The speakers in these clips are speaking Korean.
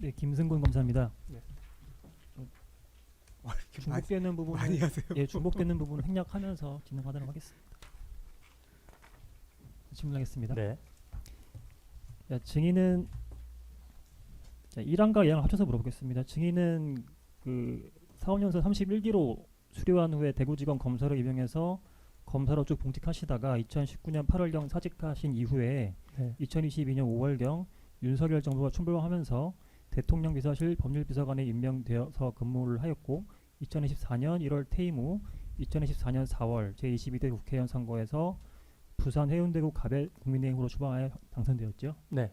네, 김승곤 검사입니다. 네. 중복되는 부분은 많이 하세요. 예, 중복되는 부분을 생략하면서 진행하도록 하겠습니다. 질문하겠습니다. 네. 자, 증인은 1항과 2항을 합쳐서 물어보겠습니다. 증인은 그 사원연수 31기로 수료한 후에 대구지검 검사로 임명해서 검사로 쭉 봉직하시다가 2019년 8월경 사직하신 이후에 네. 2022년 5월경 윤석열 정부가 출범하면서 대통령 비서실 법률비서관에 임명되어서 근무를 하였고 2024년 1월 퇴임 후 2024년 4월 제22대 국회의원 선거에서 부산 해운대구 갑에 국민의힘으로 출마하여 당선되었죠. 네.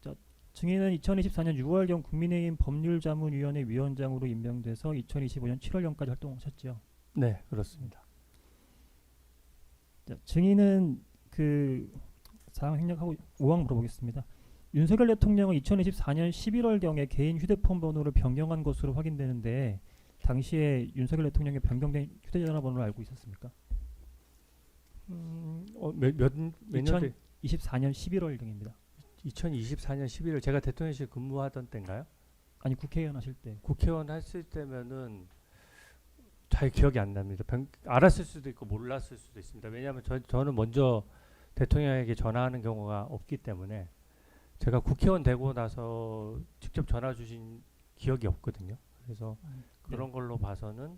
자, 증인은 2024년 6월경 국민의힘 법률자문위원회 위원장으로 임명돼서 2025년 7월경까지 활동하셨죠. 네, 그렇습니다. 자, 증인은 그 사항 생략하고 5항 물어보겠습니다. 윤석열 대통령은 2024년 11월경에 개인 휴대폰 번호를 변경한 것으로 확인되는데 당시에 윤석열 대통령의 변경된 휴대전화 번호를 알고 있었습니까? 몇 년대? 2024년 11월경입니다. 2024년 11월 제가 대통령실 근무하던 때인가요? 아니 국회의원 하실 때. 국회의원 했을 때면은 잘 기억이 안 납니다. 알았을 수도 있고 몰랐을 수도 있습니다. 왜냐하면 저는 먼저 대통령에게 전화하는 경우가 없기 때문에 제가 국회의원 되고 나서 직접 전화 주신 기억이 없거든요. 그래서 그런 걸로 봐서는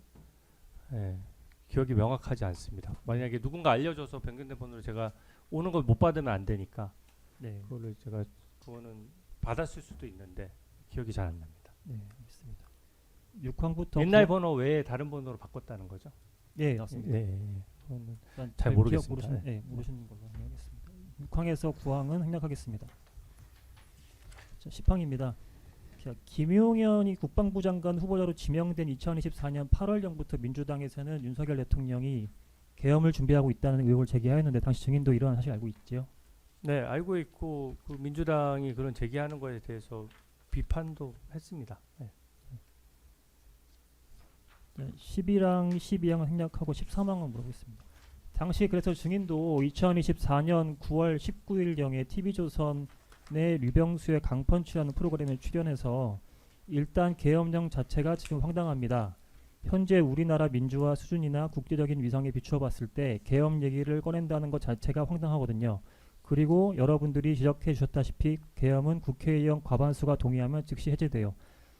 예, 기억이 명확하지 않습니다. 만약에 누군가 알려줘서 변경된 번호를 제가 오는 걸 못 받으면 안 되니까 네. 그거는 받았을 수도 있는데 기억이 잘 안 납니다. 네, 알겠습니다. 6항부터 옛날 번호 외에 다른 번호로 바꿨다는 거죠? 네, 맞습니다. 그거는 일단 잘 모르겠습니다. 모르시는, 네, 모르시는 걸로 하겠습니다. 6항에서 9항은 생략하겠습니다. 자, 10항입니다. 김용현이 국방부 장관 후보자로 지명된 2024년 8월경부터 민주당에서는 윤석열 대통령이 계엄을 준비하고 있다는 의혹을 제기하였는데 당시 증인도 이러한 사실 알고 있죠? 네, 알고 있고 그 민주당이 그런 제기하는 거에 대해서 비판도 했습니다. 네. 11항, 12항은 생략하고 13항은 물어보겠습니다. 당시 그래서 증인도 2024년 9월 19일경에 TV조선의 류병수의 강펀치라는 프로그램에 출연해서 일단 계엄령 자체가 지금 황당합니다. 현재 우리나라 민주화 수준이나 국제적인 위상에 비추어 봤을 때 계엄 얘기를 꺼낸다는 것 자체가 황당하거든요. 그리고 여러분들이 지적해 주셨다시피 계엄은 국회의원 과반수가 동의하면 즉시 해제돼요.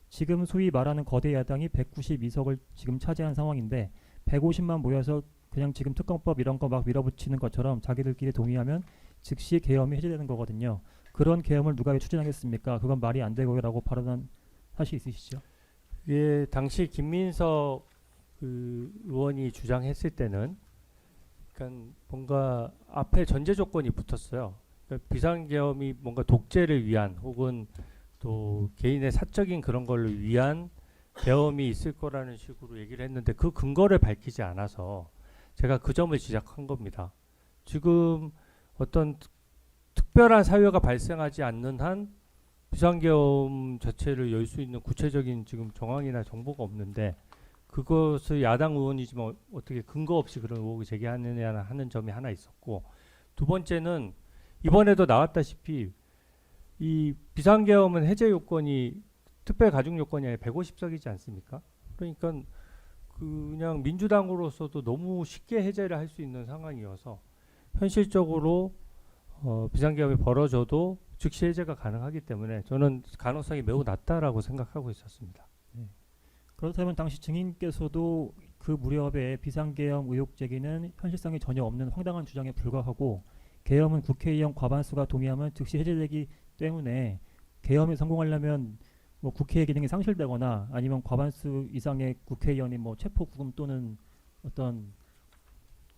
지금 소위 말하는 거대 야당이 192석을 지금 차지한 상황인데 150만 모여서 그냥 지금 특검법 이런 거 막 밀어붙이는 것처럼 자기들끼리 동의하면 즉시 계엄이 해제되는 거거든요. 그런 계엄을 누가 왜 추진하겠습니까? 그건 말이 안 되고요라고 발언한 사실 있으시죠? 예, 당시 김민석 그 의원이 주장했을 때는 그러니까 뭔가 앞에 전제 조건이 붙었어요. 그러니까 비상계엄이 뭔가 독재를 위한 혹은 또 개인의 사적인 그런 걸 위한 계엄이 있을 거라는 식으로 얘기를 했는데 그 근거를 밝히지 않아서 제가 그 점을 지적한 겁니다. 지금 어떤 특별한 사유가 발생하지 않는 한 비상계엄 자체를 열 수 있는 구체적인 지금 정황이나 정보가 없는데 그것을 야당 의원이지만 어떻게 근거 없이 그런 의혹을 제기하느냐 하는 점이 하나 있었고, 두 번째는 이번에도 나왔다시피 이 비상계엄은 해제 요건이 특별 가중 요건이 아니라 150석이지 않습니까? 그러니까 그냥 민주당으로서도 너무 쉽게 해제를 할 수 있는 상황이어서 현실적으로 비상계엄이 벌어져도 즉시 해제가 가능하기 때문에 저는 가능성이 매우 낮다라고 생각하고 있었습니다. 그렇다면 당시 증인께서도 그 무렵에 비상계엄 의혹 제기는 현실성이 전혀 없는 황당한 주장에 불과하고 계엄은 국회의원 과반수가 동의하면 즉시 해제되기 때문에 계엄에 성공하려면 뭐 국회의 기능이 상실되거나 아니면 과반수 이상의 국회의원이 뭐 체포 구금 또는 어떤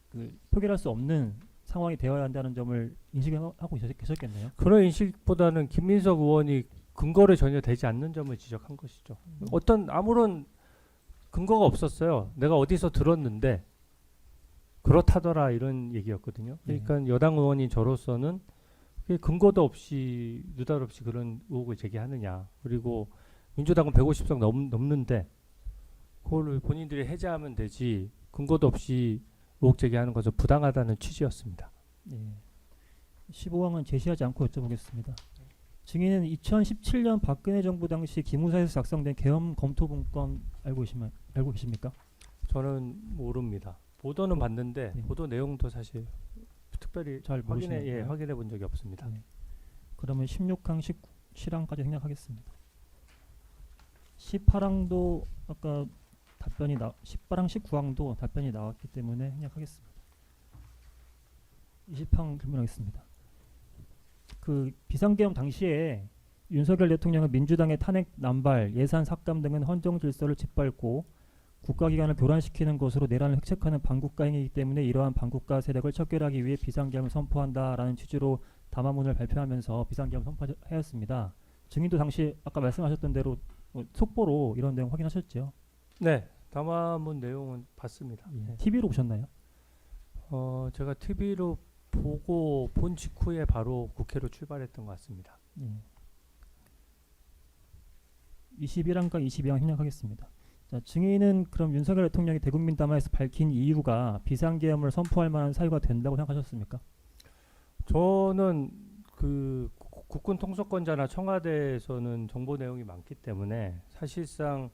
그 표결할 수 없는 상황이 되어야 한다는 점을 인식하고 계셨겠네요. 그런 인식보다는 김민석 의원이 근거를 전혀 되지 않는 점을 지적한 것이죠. 어떤 아무런 근거가 없었어요. 내가 어디서 들었는데 그렇다더라 이런 얘기였거든요. 그러니까 여당 의원인 저로서는 근거도 없이 느닷없이 그런 의혹을 제기하느냐. 그리고 민주당은 150석 넘는데 그걸 본인들이 해제하면 되지 근거도 없이 의혹 제기하는 것은 부당하다는 취지였습니다. 15항은 제시하지 않고 여쭤보겠습니다. 증인은 2017년 박근혜 정부 당시 기무사에서 작성된 계엄 검토 문건 알고 계십니까? 저는 모릅니다. 보도는 봤는데 네. 보도 내용도 사실 특별히 잘 모르시나요? 확인해 본 적이 없습니다. 네. 그러면 16항, 17항까지 생략하겠습니다. 18항도 아까 18항, 19항도 답변이 나왔기 때문에 생략하겠습니다. 20항 질문하겠습니다. 그 비상계엄 당시에 윤석열 대통령은 민주당의 탄핵 남발, 예산 삭감 등은 헌정 질서를 짓밟고 국가기관을 교란시키는 것으로 내란을 획책하는 반국가 행위이기 때문에 이러한 반국가 세력을 척결하기 위해 비상계엄을 선포한다라는 취지로 담화문을 발표하면서 비상계엄을 선포하였습니다. 증인도 당시 아까 말씀하셨던 대로 속보로 이런 내용 확인하셨죠? 네, 담화문 내용은 봤습니다. 네. TV로 보셨나요? 제가 TV로 보고 본 직후에 바로 국회로 출발했던 것 같습니다. 21항과 22항 생략하겠습니다. 자, 증인은 그럼 윤석열 대통령이 대국민 담화에서 밝힌 이유가 비상계엄을 선포할 만한 사유가 된다고 생각하셨습니까? 저는 그 국군 통수권자나 청와대에서는 정보 내용이 많기 때문에 사실상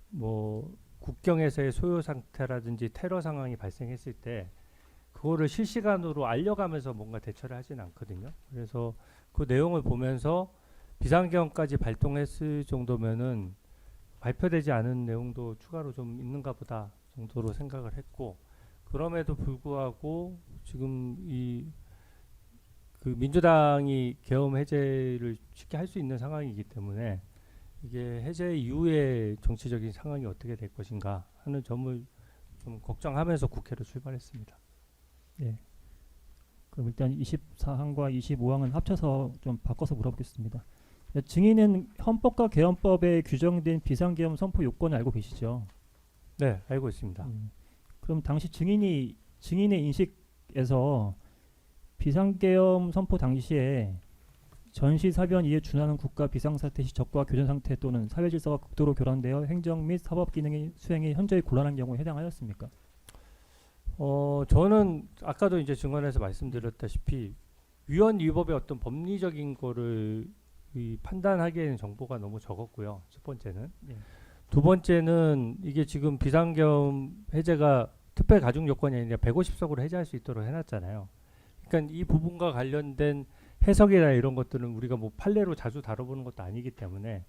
뭐 국경에서의 소요 상태라든지 테러 상황이 발생했을 때 그거를 실시간으로 알려가면서 뭔가 대처를 하진 않거든요. 그래서 그 내용을 보면서 비상계엄까지 발동했을 정도면은 발표되지 않은 내용도 추가로 좀 있는가 보다 정도로 생각을 했고, 그럼에도 불구하고 지금 그 민주당이 계엄 해제를 쉽게 할 수 있는 상황이기 때문에 이게 해제 이후에 정치적인 상황이 어떻게 될 것인가 하는 점을 좀 걱정하면서 국회로 출발했습니다. 네. 그럼 일단 24항과 25항은 합쳐서 좀 바꿔서 물어보겠습니다. 증인은 헌법과 계엄법에 규정된 비상계엄 선포 요건을 알고 계시죠? 네, 알고 있습니다. 그럼 당시 증인의 인식에서 비상계엄 선포 당시에 전시사변 이에 준하는 국가 비상사태 시 적과 교전 상태 또는 사회질서가 극도로 교란되어 행정 및 사법 기능의 수행이 현저히 곤란한 경우에 해당하였습니까? 저는 아까도 이제 증언에서 말씀드렸다시피 위헌 위법의 어떤 법리적인 거를 판단하기에는 정보가 너무 적었고요. 첫 번째는. 네. 두 번째는 이게 지금 비상계엄 해제가 특별 가중 요건이 아니라 150석으로 해제할 수 있도록 해놨잖아요. 그러니까 이 부분과 관련된 해석이나 이런 것들은 우리가 뭐 판례로 자주 다뤄보는 것도 아니기 때문에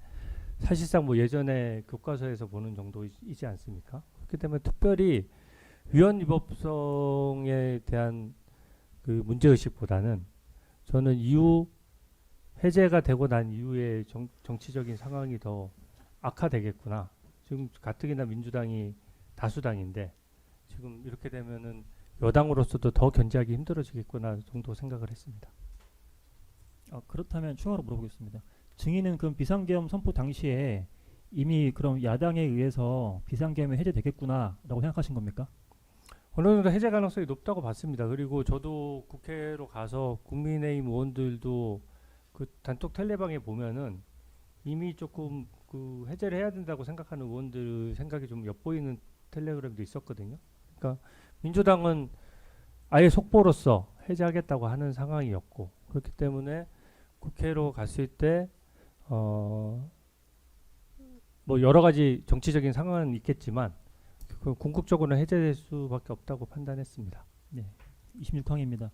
사실상 뭐 예전에 교과서에서 보는 정도이지 않습니까? 그렇기 때문에 특별히 위헌 위법성에 대한 그 문제의식보다는 저는 이후 해제가 되고 난 이후에 정치적인 상황이 더 악화되겠구나. 지금 가뜩이나 민주당이 다수당인데 지금 이렇게 되면은 여당으로서도 더 견제하기 힘들어지겠구나 정도 생각을 했습니다. 그렇다면 추가로 물어보겠습니다. 증인은 그럼 비상계엄 선포 당시에 이미 그럼 야당에 의해서 비상계엄이 해제되겠구나라고 생각하신 겁니까? 어느 정도 해제 가능성이 높다고 봤습니다. 그리고 저도 국회로 가서 국민의힘 의원들도 그 단톡 텔레방에 보면은 이미 조금 그 해제를 해야 된다고 생각하는 의원들 생각이 좀 엿보이는 텔레그램도 있었거든요. 그러니까 민주당은 아예 속보로서 해제하겠다고 하는 상황이었고, 그렇기 때문에 국회로 갔을 때 뭐 여러 가지 정치적인 상황은 있겠지만 궁극적으로는 해제될 수밖에 없다고 판단했습니다. 네. 26항입니다.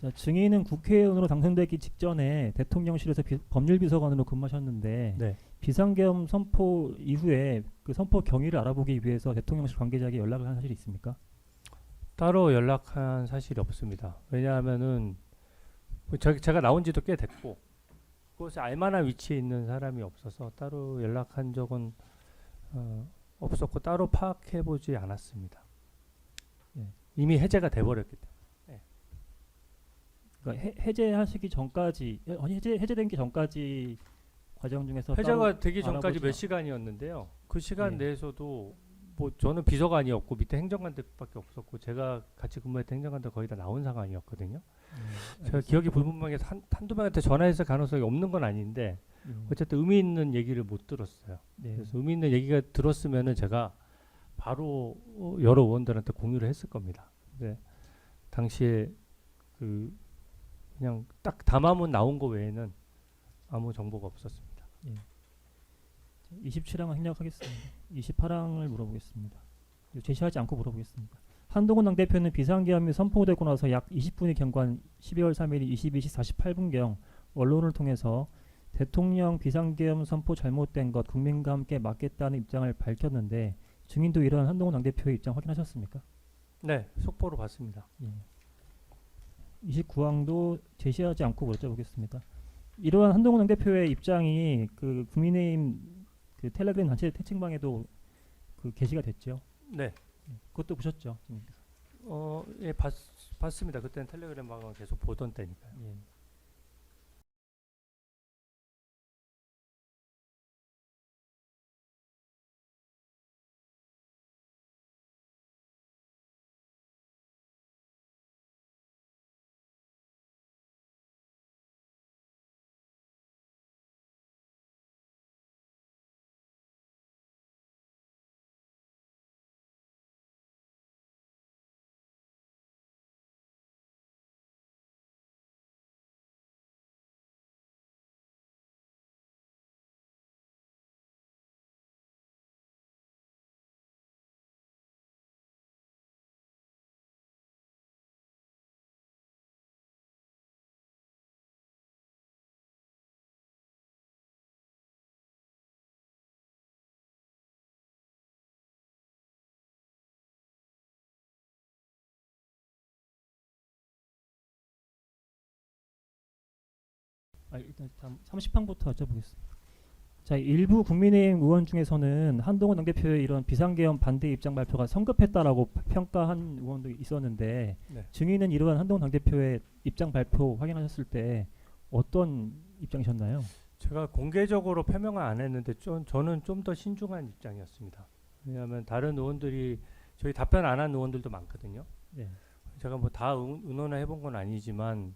자, 증인은 국회의원으로 당선되기 직전에 대통령실에서 법률비서관으로 근무하셨는데 네. 비상계엄 선포 이후에 그 선포 경위를 알아보기 위해서 대통령실 관계자에게 연락을 한 사실이 있습니까? 따로 연락한 사실이 없습니다. 왜냐하면은 제가 나온 지도 꽤 됐고 그것에 알만한 위치에 있는 사람이 없어서 따로 연락한 적은 없었고 따로 파악해보지 않았습니다. 네. 이미 해제가 돼버렸기 때문에. 그러니까 해제하시기 전까지 해제된 게 전까지 과정 중에서 해제가 되기 전까지 알아보지 몇 시간이었는데요. 그 시간 네. 내에서도 뭐 저는 비서관이었고 밑에 행정관들밖에 없었고 제가 같이 근무했던 행정관들 거의 다 나온 상황이었거든요. 제가 기억이 불분명해서 한두 명한테 전화했을 가능성이 없는 건 아닌데 어쨌든 의미 있는 얘기를 못 들었어요. 네. 그래서 의미 있는 얘기가 들었으면은 제가 바로 여러 의원들한테 공유를 했을 겁니다. 근데 당시에 그냥 딱 담화문 나온 거 외에는 아무 정보가 없었습니다. 27항을 생략하겠습니다. 28항을 물어보겠습니다. 제시하지 않고 물어보겠습니다. 한동훈 당대표는 비상계엄이 선포되고 나서 약 20분이 경과한 12월 3일 22시 48분경 언론을 통해서 대통령 비상계엄 선포 잘못된 것 국민과 함께 막겠다는 입장을 밝혔는데 증인도 이런 한동훈 당대표의 입장 확인하셨습니까? 네, 속보로 봤습니다. 29항도 제시하지 않고 여쭤보겠습니다. 이러한 한동훈 당대표의 입장이 그 국민의힘 그 텔레그램 단체 채팅방에도 그 게시가 됐죠. 네, 그것도 보셨죠? 예, 봤습니다. 그때는 텔레그램 방은 계속 보던 때니까요. 예. 일단 30항부터 여쭤보겠습니다. 자, 일부 국민의힘 의원 중에서는 한동훈 당대표의 이런 비상계엄 반대 입장 발표가 성급했다라고 평가한 의원도 있었는데 네. 증인은 이러한 한동훈 당대표의 입장 발표 확인하셨을 때 어떤 입장이셨나요? 제가 공개적으로 표명을 안 했는데 저는 좀 더 신중한 입장이었습니다. 왜냐하면 다른 의원들이 저희 답변 안 한 의원들도 많거든요. 예. 제가 뭐 다 의논을 해본 건 아니지만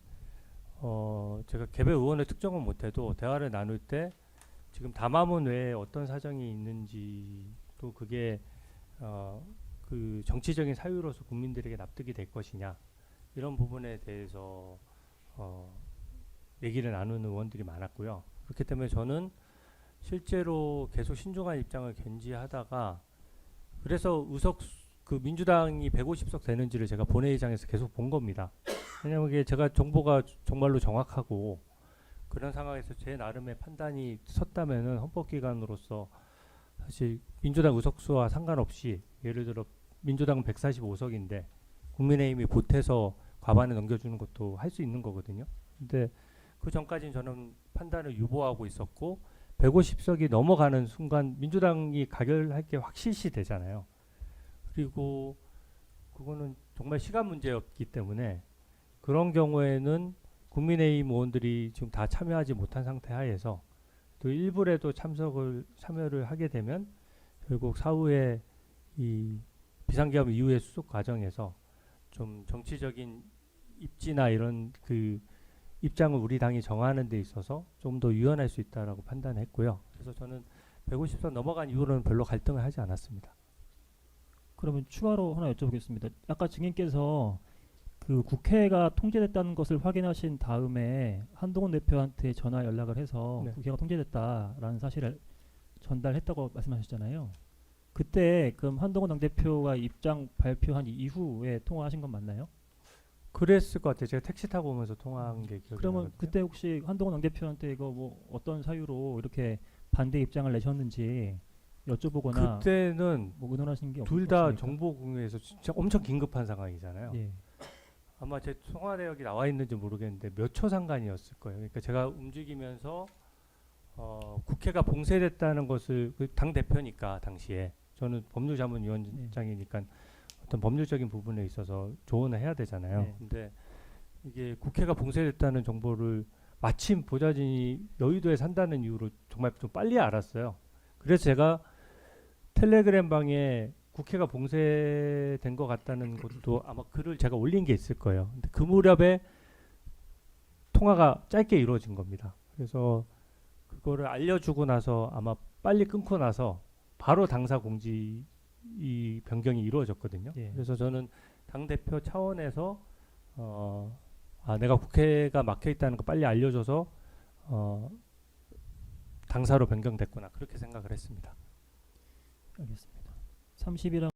제가 개별 의원을 특정은 못해도 대화를 나눌 때 지금 담화문 외에 어떤 사정이 있는지 또 그게 그 정치적인 사유로서 국민들에게 납득이 될 것이냐 이런 부분에 대해서 얘기를 나누는 의원들이 많았고요. 그렇기 때문에 저는 실제로 계속 신중한 입장을 견지하다가 그래서 그 민주당이 150석 되는지를 제가 본회의장에서 계속 본 겁니다. 왜냐하면 이게 제가 정보가 정말로 정확하고 그런 상황에서 제 나름의 판단이 섰다면은 헌법기관으로서 사실 민주당 의석수와 상관없이 예를 들어 민주당은 145석인데 국민의힘이 보태서 과반에 넘겨주는 것도 할 수 있는 거거든요. 근데 그 전까지는 저는 판단을 유보하고 있었고 150석이 넘어가는 순간 민주당이 가결할 게 확실시 되잖아요. 그리고 그거는 정말 시간 문제였기 때문에 그런 경우에는 국민의힘 의원들이 지금 다 참여하지 못한 상태 하에서 또 일부라도 참여를 하게 되면 결국 사후에 이 비상계엄 이후의 수습 과정에서 좀 정치적인 입지나 이런 그 입장을 우리 당이 정하는 데 있어서 좀 더 유연할 수 있다라고 판단했고요. 그래서 저는 150석 넘어간 이후로는 별로 갈등을 하지 않았습니다. 그러면 추가로 하나 여쭤보겠습니다. 아까 증인께서 그 국회가 통제됐다는 것을 확인하신 다음에 한동훈 대표한테 전화 연락을 해서 네. 국회가 통제됐다라는 사실을 전달했다고 말씀하셨잖아요. 그때 그럼 한동훈 당대표가 입장 발표한 이후에 통화하신 건 맞나요? 그랬을 것 같아요. 제가 택시 타고 오면서 통화한 게 기억이 그러면 나거든요. 그때 혹시 한동훈 당대표한테 이거 뭐 어떤 사유로 이렇게 반대 입장을 내셨는지 여쭤보거나 그때는 뭐 의논하신 게 둘 다 없습니까? 정보 공유에서 진짜 엄청 긴급한 상황이잖아요. 예. 아마 제 통화 내역이 나와 있는지 모르겠는데 몇 초 상관이었을 거예요. 그러니까 제가 움직이면서 국회가 봉쇄됐다는 것을 그 당 대표니까 당시에 저는 법률자문위원장이니까 어떤 법률적인 부분에 있어서 조언을 해야 되잖아요. 네. 근데 이게 국회가 봉쇄됐다는 정보를 마침 보좌진이 여의도에 산다는 이유로 정말 좀 빨리 알았어요. 그래서 제가 텔레그램 방에 국회가 봉쇄된 것 같다는 것도 아마 글을 제가 올린 게 있을 거예요. 근데 그 무렵에 통화가 짧게 이루어진 겁니다. 그래서 그거를 알려주고 나서 아마 빨리 끊고 나서 바로 당사 공지 이 변경이 이루어졌거든요. 예. 그래서 저는 당 대표 차원에서 내가 국회가 막혀 있다는 거 빨리 알려줘서 당사로 변경됐구나 그렇게 생각을 했습니다. 알겠습니다. 31항